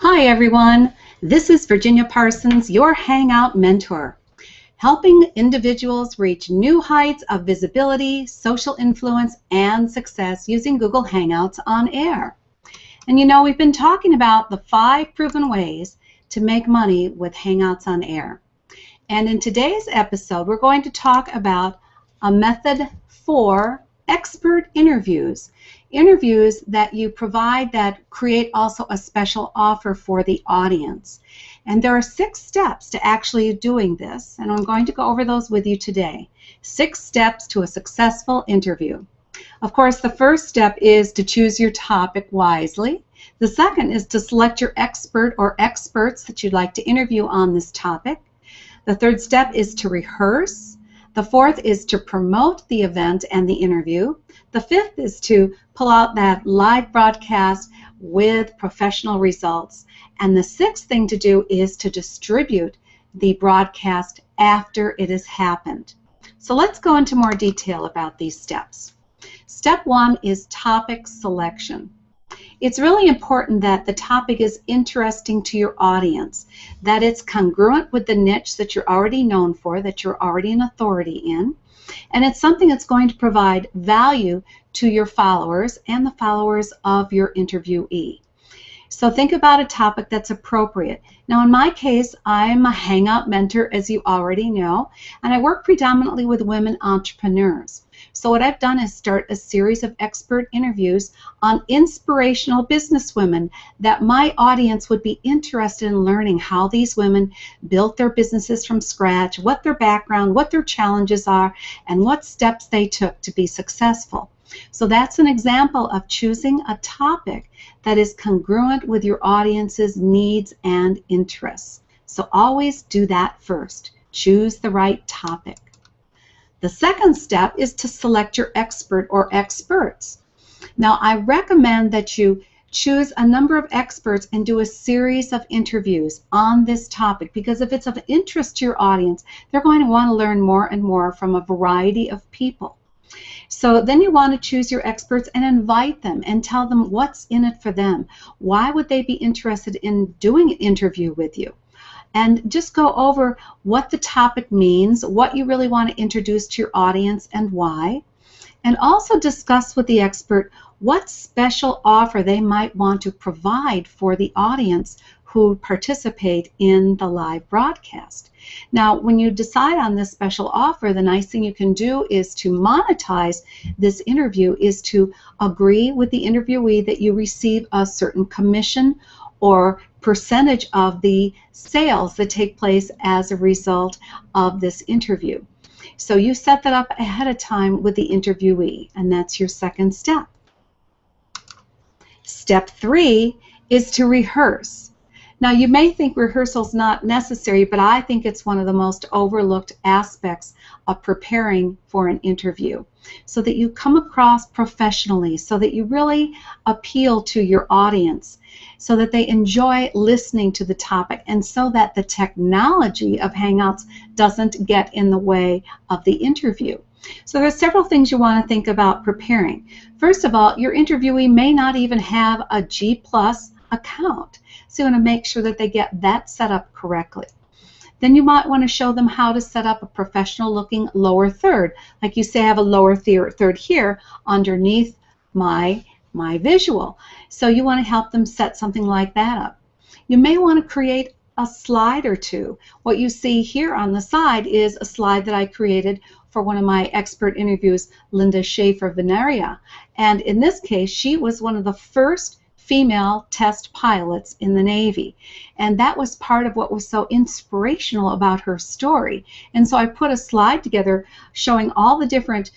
Hi everyone, this is Virginia Parsons, your Hangout mentor, helping individuals reach new heights of visibility, social influence, and success using Google Hangouts on air. And you know, we've been talking about the 5 proven ways to make money with Hangouts on air. And in today's episode, we're going to talk about a method for expert interviews. Interviews that you provide that create also a special offer for the audience. And there are 6 steps to actually doing this, and I'm going to go over those with you today. 6 steps to a successful interview. Of course, the first step is to choose your topic wisely. The second is to select your expert or experts that you'd like to interview on this topic. The third step is to rehearse. The fourth is to promote the event and the interview. The fifth is to pull out that live broadcast with professional results. And the sixth thing to do is to distribute the broadcast after it has happened. So let's go into more detail about these steps. Step 1 is topic selection. It's really important that the topic is interesting to your audience, that it's congruent with the niche that you're already known for, that you're already an authority in, and it's something that's going to provide value to your followers and the followers of your interviewee. So think about a topic that's appropriate. Now in my case, I'm a Hangout mentor, as you already know, and I work predominantly with women entrepreneurs. So what I've done is start a series of expert interviews on inspirational businesswomen that my audience would be interested in learning how these women built their businesses from scratch, what their background, what their challenges are, and what steps they took to be successful. So that's an example of choosing a topic that is congruent with your audience's needs and interests. So always do that first. Choose the right topic. The second step is to select your expert or experts. Now, I recommend that you choose a number of experts and do a series of interviews on this topic, because if it's of interest to your audience, they're going to want to learn more and more from a variety of people. So then you want to choose your experts and invite them and tell them what's in it for them. Why would they be interested in doing an interview with you? And just go over what the topic means, what you really want to introduce to your audience and why. And also discuss with the expert what special offer they might want to provide for the audience who participate in the live broadcast. Now, when you decide on this special offer, the nice thing you can do is to monetize this interview, is to agree with the interviewee that you receive a certain commission or percentage of the sales that take place as a result of this interview. So you set that up ahead of time with the interviewee, and that's your second step. Step 3 is to rehearse. Now, you may think rehearsal's not necessary, but I think it's one of the most overlooked aspects of preparing for an interview, so that you come across professionally, so that you really appeal to your audience, so that they enjoy listening to the topic, and so that the technology of Hangouts doesn't get in the way of the interview. So there's several things you want to think about preparing. First of all, your interviewee may not even have a G+ account, so you want to make sure that they get that set up correctly. Then you might want to show them how to set up a professional looking lower third. Like you say, I have a lower third here underneath my visual. So you want to help them set something like that up. You may want to create a slide or two. What you see here on the side is a slide that I created for one of my expert interviews, Linda Schaefer-Veneria. And in this case, she was one of the first female test pilots in the Navy, and that was part of what was so inspirational about her story. And so I put a slide together showing all the different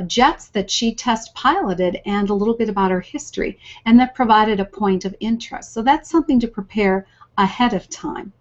jets that she test piloted and a little bit about her history, and that provided a point of interest. So that's something to prepare ahead of time.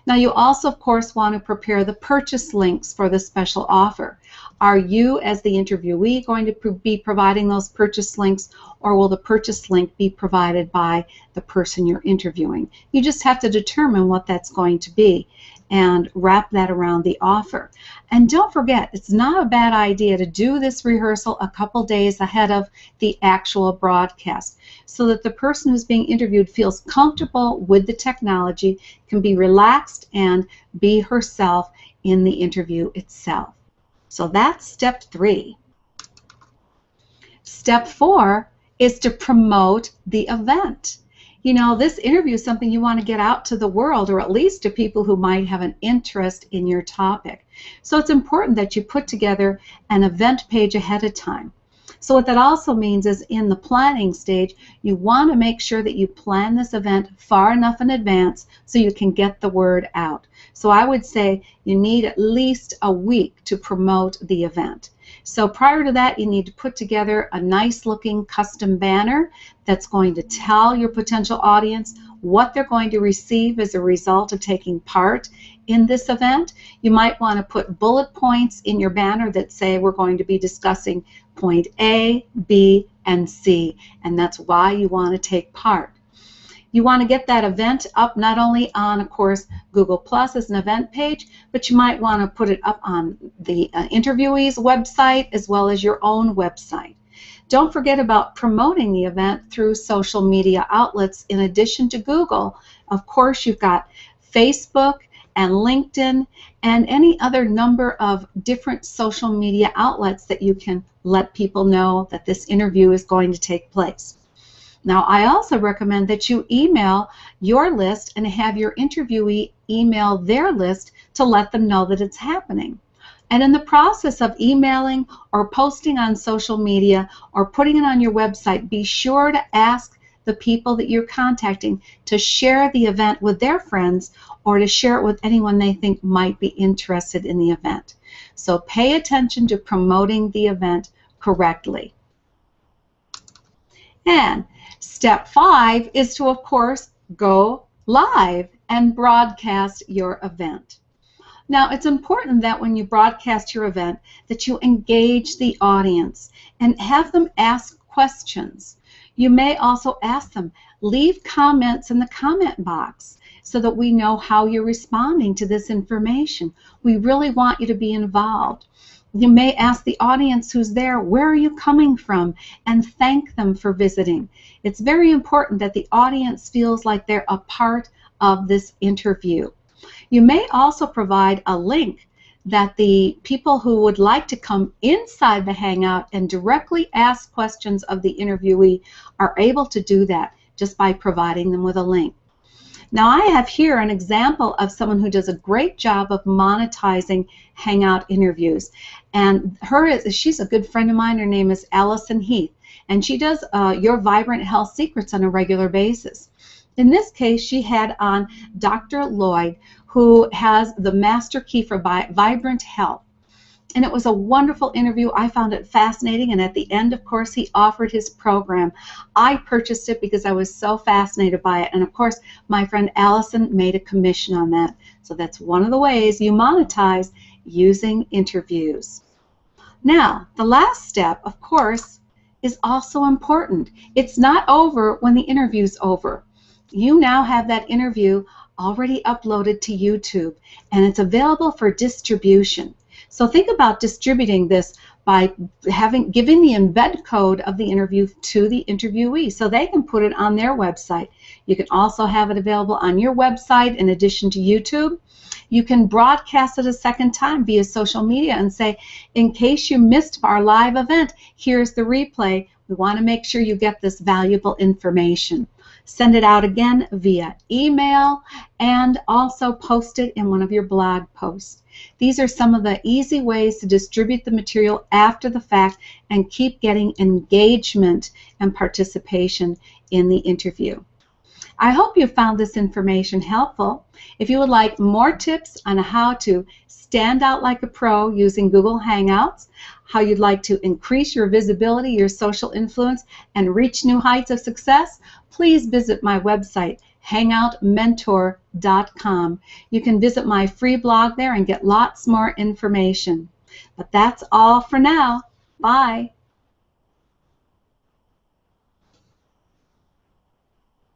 Now, you also, of course, want to prepare the purchase links for the special offer. Are you, as the interviewee, going to be providing those purchase links, or will the purchase link be provided by the person you're interviewing? You just have to determine what that's going to be. and wrap that around the offer. And don't forget, it's not a bad idea to do this rehearsal a couple days ahead of the actual broadcast so that the person who's being interviewed feels comfortable with the technology, can be relaxed, and be herself in the interview itself. So that's step 3. Step 4 is to promote the event. You know, this interview is something you want to get out to the world, or at least to people who might have an interest in your topic. So it's important that you put together an event page ahead of time. So what that also means is in the planning stage, you want to make sure that you plan this event far enough in advance so you can get the word out. So I would say you need at least a week to promote the event. So prior to that, you need to put together a nice looking custom banner that's going to tell your potential audience what they're going to receive as a result of taking part in this event. You might want to put bullet points in your banner that say we're going to be discussing point A, B, and C, and that's why you want to take part. You want to get that event up not only on, of course, Google Plus as an event page, but you might want to put it up on the interviewee's website as well as your own website. Don't forget about promoting the event through social media outlets in addition to Google. Of course, you've got Facebook and LinkedIn and any other number of different social media outlets that you can let people know that this interview is going to take place. Now, I also recommend that you email your list and have your interviewee email their list to let them know that it's happening. And in the process of emailing or posting on social media or putting it on your website, be sure to ask the people that you're contacting to share the event with their friends or to share it with anyone they think might be interested in the event. So pay attention to promoting the event correctly. And step 5 is to, of course, go live and broadcast your event. Now, it's important that when you broadcast your event that you engage the audience and have them ask questions. You may also ask them, leave comments in the comment box so that we know how you're responding to this information. We really want you to be involved. You may ask the audience who's there, where are you coming from, and thank them for visiting. It's very important that the audience feels like they're a part of this interview. You may also provide a link that the people who would like to come inside the Hangout and directly ask questions of the interviewee are able to do that just by providing them with a link. Now, I have here an example of someone who does a great job of monetizing Hangout interviews. And she's a good friend of mine. Her name is Allison Heath. And she does Your Vibrant Health Secrets on a regular basis. In this case, she had on Dr. Lloyd, who has the master key for vibrant health. And it was a wonderful interview. I found it fascinating, and at the end, of course, he offered his program. I purchased it because I was so fascinated by it, and of course, my friend Allison made a commission on that. So that's one of the ways you monetize using interviews. Now, the last step, of course, is also important. It's not over when the interview's over. You now have that interview already uploaded to YouTube, and it's available for distribution. So think about distributing this by giving the embed code of the interview to the interviewee so they can put it on their website. You can also have it available on your website in addition to YouTube. You can broadcast it a second time via social media and say, in case you missed our live event, here's the replay. We want to make sure you get this valuable information. Send it out again via email and also post it in one of your blog posts. These are some of the easy ways to distribute the material after the fact and keep getting engagement and participation in the interview. I hope you found this information helpful. If you would like more tips on how to stand out like a pro using Google Hangouts, how you'd like to increase your visibility, your social influence, and reach new heights of success, please visit my website, hangoutmentor.com. You can visit my free blog there and get lots more information. But that's all for now. Bye.